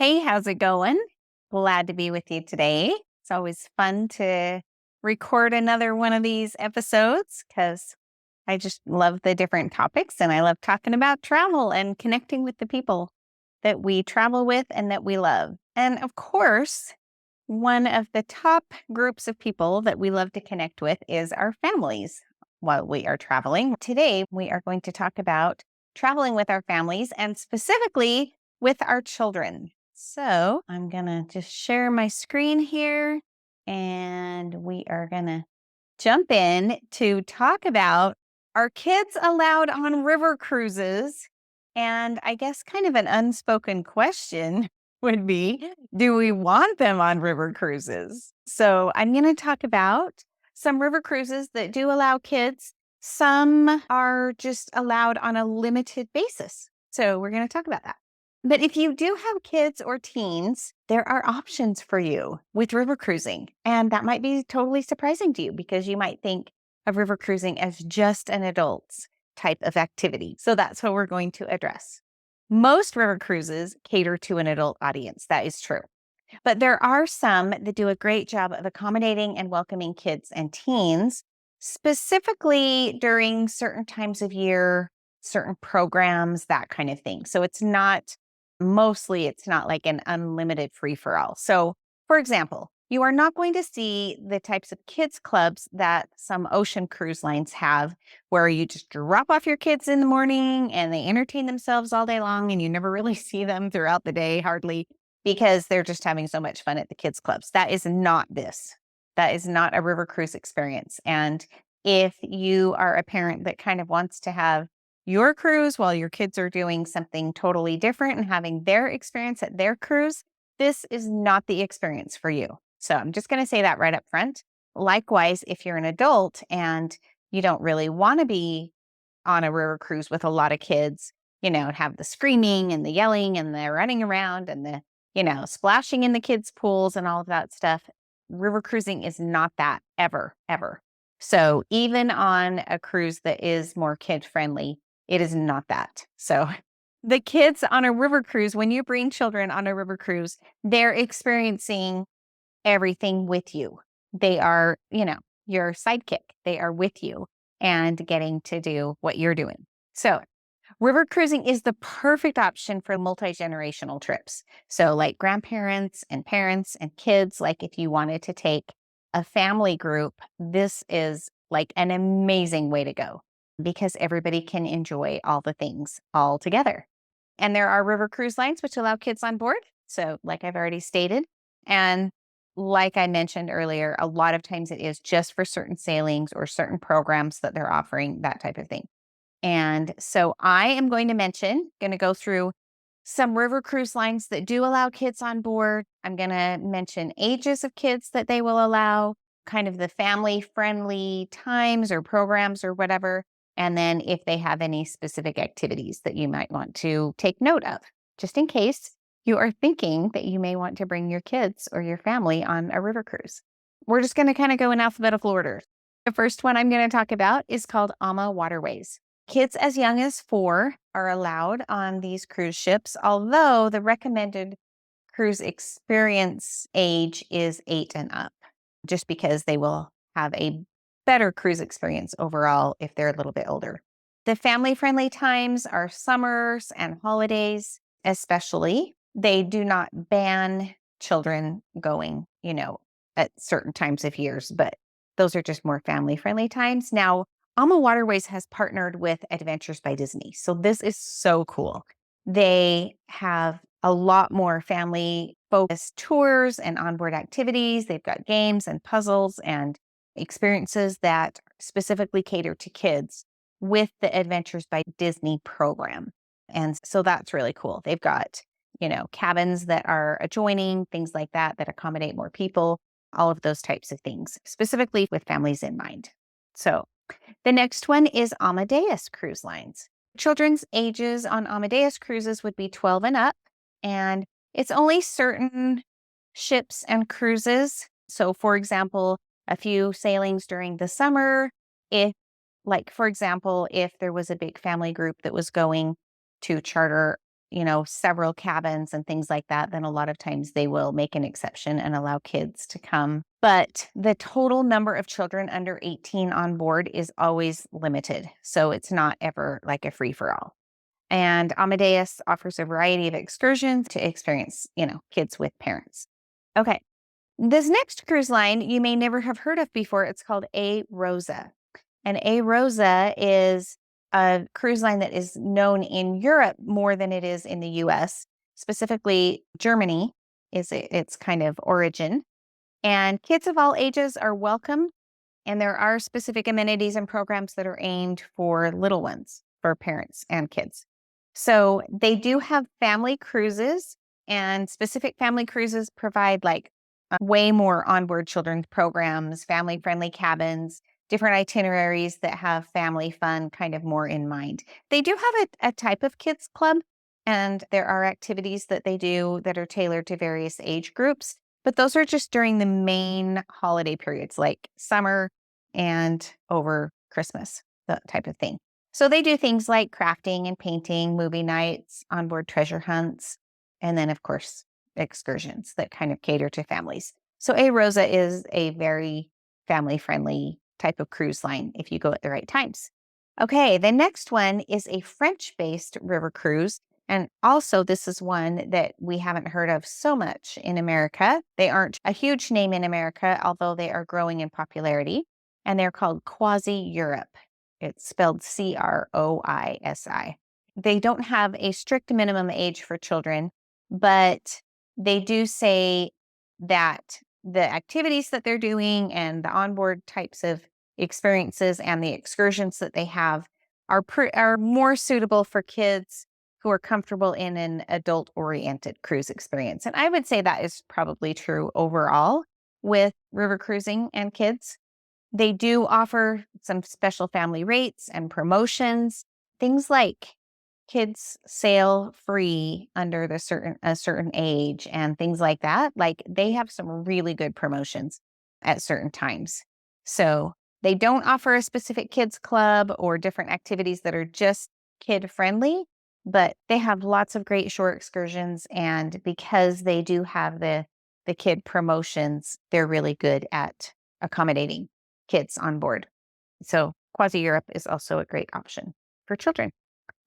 Hey, how's it going? Glad to be with you today. It's always fun to record another one of these episodes because I just love the different topics and I love talking about travel and connecting with the people that we travel with and that we love. And of course, one of the top groups of people that we love to connect with is our families while we are traveling. Today, we are going to talk about traveling with our families and specifically with our children. So I'm going to just share my screen here and we are going to jump in to talk about are kids allowed on river cruises? And I guess kind of an unspoken question would be, do we want them on river cruises? So I'm going to talk about some river cruises that do allow kids. Some are just allowed on a limited basis. So we're going to talk about that. But if you do have kids or teens, there are options for you with river cruising. And that might be totally surprising to you because you might think of river cruising as just an adult's type of activity. So that's what we're going to address. Most river cruises cater to an adult audience. That is true. But there are some that do a great job of accommodating and welcoming kids and teens, specifically during certain times of year, certain programs, that kind of thing. So it's not like an unlimited free-for-all. So, for example, you are not going to see the types of kids clubs that some ocean cruise lines have, where you just drop off your kids in the morning and they entertain themselves all day long and you never really see them throughout the day, hardly, because they're just having so much fun at the kids clubs. That is not this. That is not a river cruise experience. And if you are a parent that kind of wants to have your cruise while your kids are doing something totally different and having their experience at their cruise, this is not the experience for you. So I'm just going to say that right up front. Likewise, if you're an adult and you don't really want to be on a river cruise with a lot of kids, have the screaming and the yelling and the running around and the, splashing in the kids' pools and all of that stuff, river cruising is not that ever, ever. So even on a cruise that is more kid-friendly, it is not that. So the kids on a river cruise, when you bring children on a river cruise, they're experiencing everything with you. They are, your sidekick. They are with you and getting to do what you're doing. So river cruising is the perfect option for multi-generational trips. So like grandparents and parents and kids, like if you wanted to take a family group, this is like an amazing way to go because everybody can enjoy all the things all together. And there are river cruise lines which allow kids on board. So like I've already stated, and like I mentioned earlier, a lot of times it is just for certain sailings or certain programs that they're offering, that type of thing. And so I am going to go through some river cruise lines that do allow kids on board. I'm going to mention ages of kids that they will allow, kind of the family-friendly times or programs or whatever. And then if they have any specific activities that you might want to take note of, just in case you are thinking that you may want to bring your kids or your family on a river cruise. We're just going to kind of go in alphabetical order. The first one I'm going to talk about is called AMA Waterways. Kids as young as 4 are allowed on these cruise ships, although the recommended cruise experience age is 8 and up, just because they will have a better cruise experience overall if they're a little bit older. The family-friendly times are summers and holidays, especially. They do not ban children going, at certain times of years, but those are just more family-friendly times. Now, AMA Waterways has partnered with Adventures by Disney. So this is so cool. They have a lot more family-focused tours and onboard activities. They've got games and puzzles and experiences that specifically cater to kids with the Adventures by Disney program. And so that's really cool. They've got, cabins that are adjoining, things like that, that accommodate more people, all of those types of things, specifically with families in mind. So the next one is Amadeus Cruise Lines. Children's ages on Amadeus cruises would be 12 and up, and it's only certain ships and cruises. So, for example, a few sailings during the summer, for example, if there was a big family group that was going to charter, several cabins and things like that, then a lot of times they will make an exception and allow kids to come. But the total number of children under 18 on board is always limited. So it's not ever like a free for all. And Amadeus offers a variety of excursions to experience, kids with parents. Okay. This next cruise line you may never have heard of before. It's called A Rosa. And A Rosa is a cruise line that is known in Europe more than it is in the US. Specifically, Germany is its kind of origin. And kids of all ages are welcome. And there are specific amenities and programs that are aimed for little ones, for parents and kids. So they do have family cruises, and specific family cruises provide like way more onboard children's programs, family-friendly cabins, different itineraries that have family fun kind of more in mind. They do have a type of kids club, and there are activities that they do that are tailored to various age groups, but those are just during the main holiday periods like summer and over Christmas, that type of thing. So they do things like crafting and painting, movie nights, onboard treasure hunts, and then, of course, excursions that kind of cater to families. So A Rosa is a very family-friendly type of cruise line if you go at the right times. Okay, the next one is a French-based river cruise. And also, this is one that we haven't heard of so much in America. They aren't a huge name in America, although they are growing in popularity. And they're called Quasi Europe. It's spelled Croisi. They don't have a strict minimum age for children, but they do say that the activities that they're doing and the onboard types of experiences and the excursions that they have are more suitable for kids who are comfortable in an adult-oriented cruise experience. And I would say that is probably true overall with river cruising and kids. They do offer some special family rates and promotions, things like kids sail free under a certain age and things like that. Like they have some really good promotions at certain times. So they don't offer a specific kids club or different activities that are just kid friendly, but they have lots of great shore excursions. And because they do have the kid promotions, they're really good at accommodating kids on board. So Quasi Europe is also a great option for children.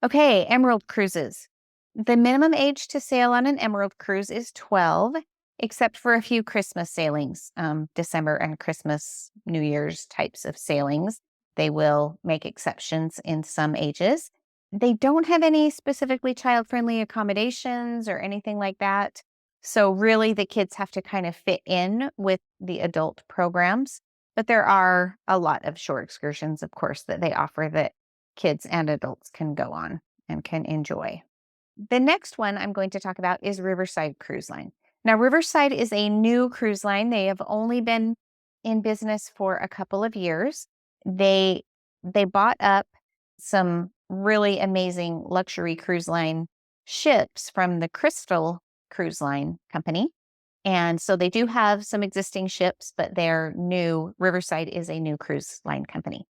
Okay, Emerald cruises. The minimum age to sail on an Emerald cruise is 12, except for a few Christmas sailings, December and Christmas, New Year's types of sailings. They will make exceptions in some ages. They don't have any specifically child-friendly accommodations or anything like that. So really the kids have to kind of fit in with the adult programs. But there are a lot of shore excursions, of course, that they offer that kids and adults can go on and can enjoy. The next one I'm going to talk about is Riverside Cruise Line. Now, Riverside is a new cruise line. They have only been in business for a couple of years. They bought up some really amazing luxury cruise line ships from the Crystal Cruise Line Company. And so they do have some existing ships, but they're new. Riverside is a new cruise line company.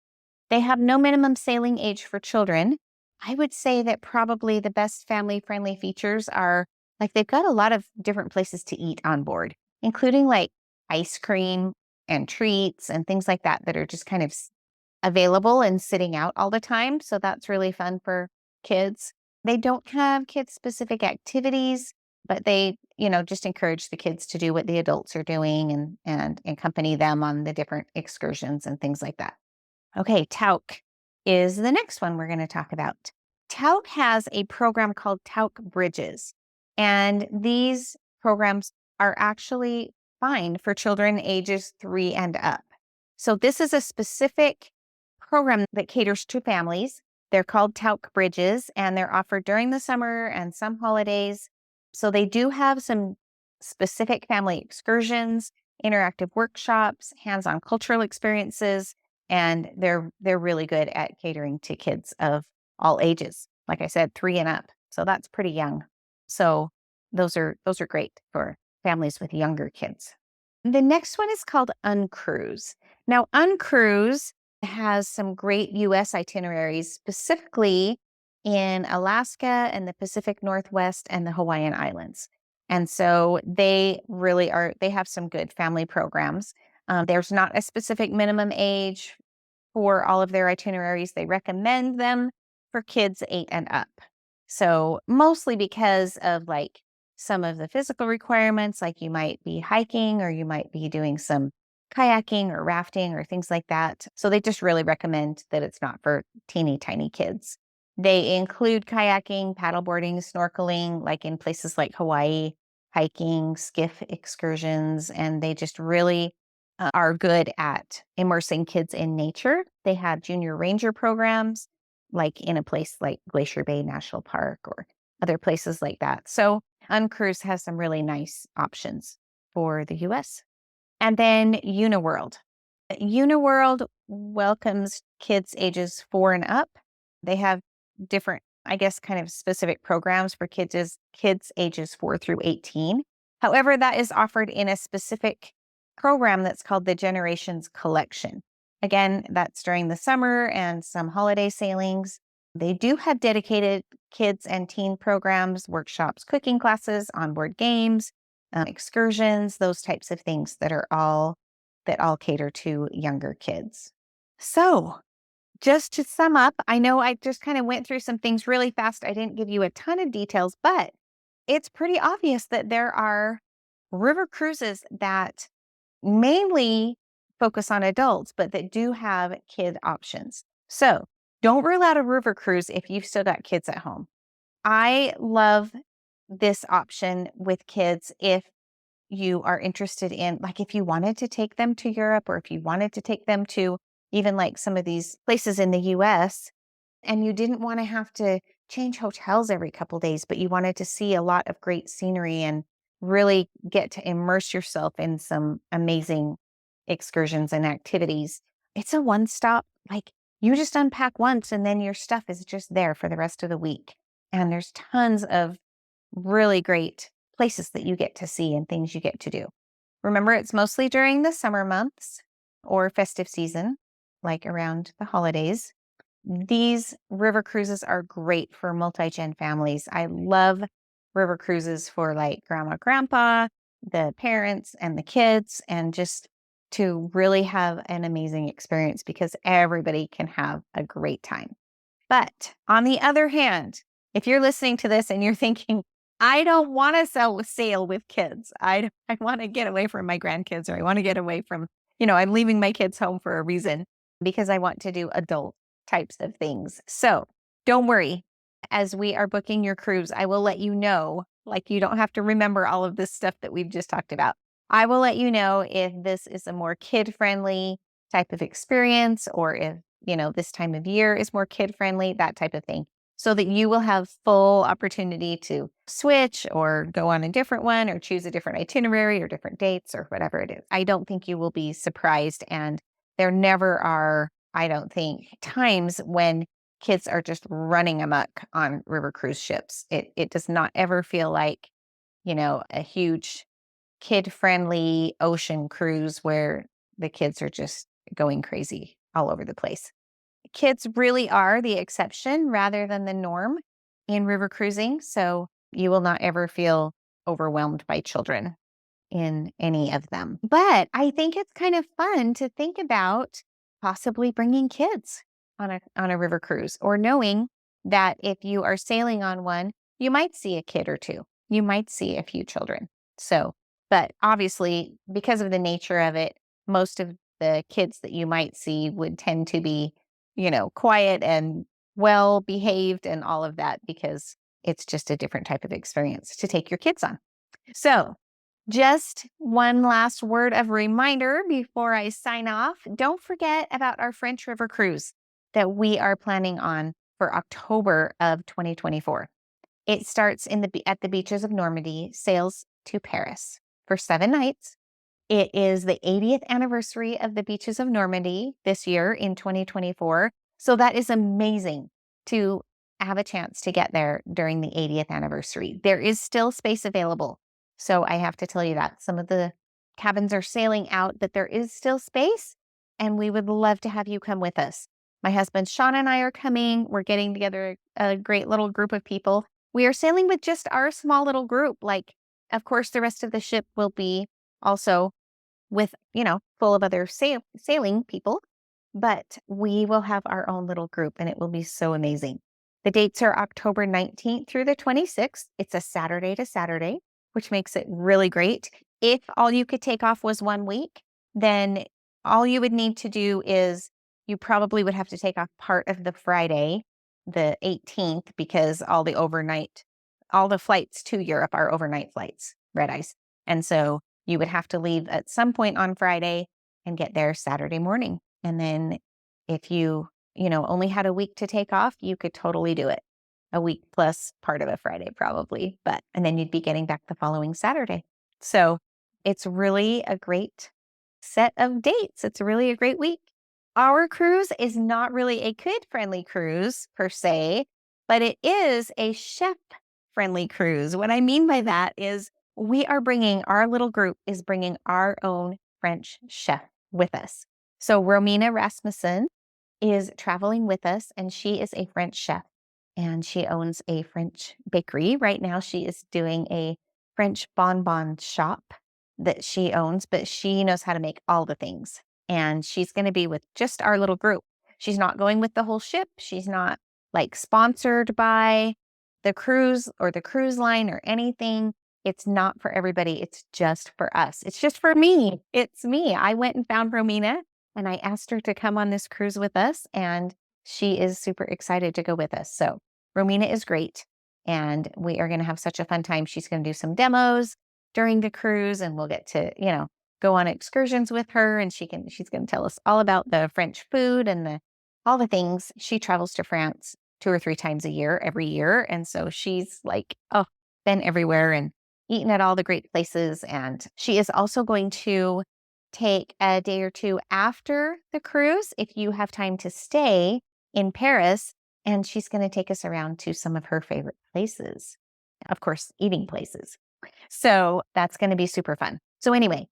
They have no minimum sailing age for children. I would say that probably the best family-friendly features are like they've got a lot of different places to eat on board, including like ice cream and treats and things like that are just kind of available and sitting out all the time. So that's really fun for kids. They don't have kid-specific activities, but they, just encourage the kids to do what the adults are doing and accompany them on the different excursions and things like that. Okay, Tauk is the next one we're going to talk about. Tauk has a program called Tauk Bridges, and these programs are actually fine for children ages 3 and up. So this is a specific program that caters to families. They're called Tauk Bridges, and they're offered during the summer and some holidays. So they do have some specific family excursions, interactive workshops, hands-on cultural experiences, and they're really good at catering to kids of all ages. Like I said, 3 and up. So that's pretty young. So those are great for families with younger kids. The next one is called Uncruise. Now, Uncruise has some great US itineraries, specifically in Alaska and the Pacific Northwest and the Hawaiian Islands. And so they really are, they have some good family programs. There's not a specific minimum age for all of their itineraries. They recommend them for kids 8 and up. So mostly because of like some of the physical requirements, like you might be hiking or you might be doing some kayaking or rafting or things like that. So they just really recommend that it's not for teeny tiny kids. They include kayaking, paddleboarding, snorkeling, like in places like Hawaii, hiking, skiff excursions, and they just really are good at immersing kids in nature. They have junior ranger programs, like in a place like Glacier Bay National Park or other places like that. So Uncruise has some really nice options for the US. And then Uniworld. Uniworld welcomes kids ages 4 and up. They have different, I guess, kind of specific programs for kids ages 4 through 18. However, that is offered in a specific program that's called the Generations Collection. Again, that's during the summer and some holiday sailings. They do have dedicated kids and teen programs, workshops, cooking classes, onboard games, excursions, those types of things that all cater to younger kids. So, just to sum up, I know I just kind of went through some things really fast. I didn't give you a ton of details, but it's pretty obvious that there are river cruises that mainly focus on adults, but that do have kid options. So, don't rule out a river cruise if you've still got kids at home. I love this option with kids if you are interested in, like, if you wanted to take them to Europe or if you wanted to take them to even like some of these places in the US and you didn't want to have to change hotels every couple days, but you wanted to see a lot of great scenery and really get to immerse yourself in some amazing excursions and activities. It's a one stop, like you just unpack once and then your stuff is just there for the rest of the week. And there's tons of really great places that you get to see and things you get to do. Remember, it's mostly during the summer months or festive season, like around the holidays. These river cruises are great for multi-gen families. I love river cruises for like grandma, grandpa, the parents, and the kids, and just to really have an amazing experience because everybody can have a great time. But on the other hand, if you're listening to this and you're thinking, I don't want to sail with kids. I want to get away from my grandkids, or I want to get away from, I'm leaving my kids home for a reason because I want to do adult types of things. So don't worry. As we are booking your cruise, I will let you know, like you don't have to remember all of this stuff that we've just talked about. I will let you know if this is a more kid-friendly type of experience or if, this time of year is more kid-friendly, that type of thing, so that you will have full opportunity to switch or go on a different one or choose a different itinerary or different dates or whatever it is. I don't think you will be surprised. And there never are, I don't think, times when kids are just running amok on river cruise ships. It does not ever feel like, a huge kid-friendly ocean cruise where the kids are just going crazy all over the place. Kids really are the exception rather than the norm in river cruising. So you will not ever feel overwhelmed by children in any of them. But I think it's kind of fun to think about possibly bringing kids on a river cruise, or knowing that if you are sailing on one, you might see a kid or two. You might see a few children. So, but obviously, because of the nature of it, most of the kids that you might see would tend to be, quiet and well behaved and all of that, because it's just a different type of experience to take your kids on. So, just one last word of reminder before I sign off. Don't forget about our French River cruise that we are planning on for October of 2024. It starts at the beaches of Normandy, sails to Paris for 7 nights. It is the 80th anniversary of the beaches of Normandy this year in 2024. So that is amazing to have a chance to get there during the 80th anniversary. There is still space available. So I have to tell you that some of the cabins are sailing out, but there is still space, and we would love to have you come with us. My husband Sean and I are coming. We're getting together a great little group of people. We are sailing with just our small little group. Like, of course, the rest of the ship will be also with, full of other sailing people, but we will have our own little group and it will be so amazing. The dates are October 19th through the 26th. It's a Saturday to Saturday, which makes it really great. If all you could take off was 1 week, then all you would need to do is you probably would have to take off part of the Friday, the 18th, because all the flights to Europe are overnight flights, red eyes. And so you would have to leave at some point on Friday and get there Saturday morning. And then if you, only had a week to take off, you could totally do it. A week plus part of a Friday probably, and then you'd be getting back the following Saturday. So it's really a great set of dates. It's really a great week. Our cruise is not really a kid-friendly cruise per se, but it is a chef-friendly cruise. What I mean by that is our little group is bringing our own French chef with us. So Romina Rasmussen is traveling with us, and she is a French chef, and she owns a French bakery. Right now, she is doing a French bonbon shop that she owns, but she knows how to make all the things. And she's going to be with just our little group. She's not going with the whole ship. She's not sponsored by the cruise or the cruise line or anything. It's not for everybody. It's just for us. It's just for me. It's me. I went and found Romina and I asked her to come on this cruise with us, and she is super excited to go with us. So Romina is great, and we are going to have such a fun time. She's going to do some demos during the cruise, and we'll get to, go on excursions with her, and she's going to tell us all about the French food and all the things. She travels to France 2 or 3 times a year, every year. And so she's been everywhere and eaten at all the great places. And she is also going to take a day or 2 after the cruise, if you have time to stay in Paris, and she's going to take us around to some of her favorite places. Of course, eating places. So that's going to be super fun. So anyway,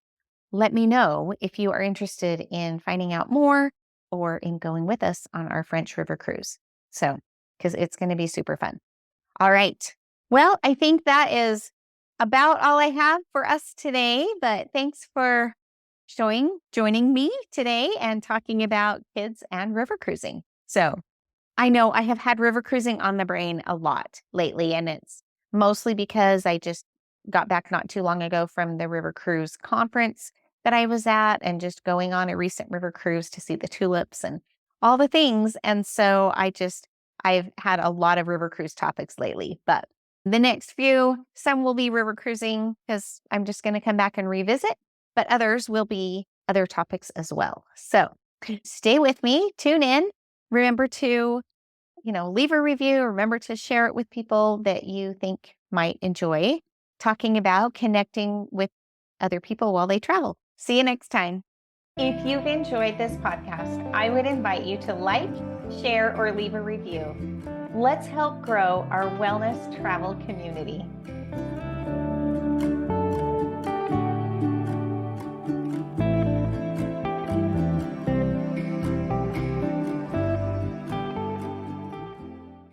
let me know if you are interested in finding out more or in going with us on our French River cruise. So, because it's going to be super fun. All right. Well, I think that is about all I have for us today, but thanks for joining me today and talking about kids and river cruising. So I know I have had river cruising on the brain a lot lately, and it's mostly because I just got back not too long ago from the river cruise conference that I was at, and just going on a recent river cruise to see the tulips and all the things. And so I've had a lot of river cruise topics lately, but the next few, some will be river cruising because I'm just going to come back and revisit, but others will be other topics as well. So stay with me, tune in, remember to, leave a review, remember to share it with people that you think might enjoy talking about connecting with other people while they travel. See you next time. If you've enjoyed this podcast, I would invite you to share, or leave a review. Let's help grow our wellness travel community.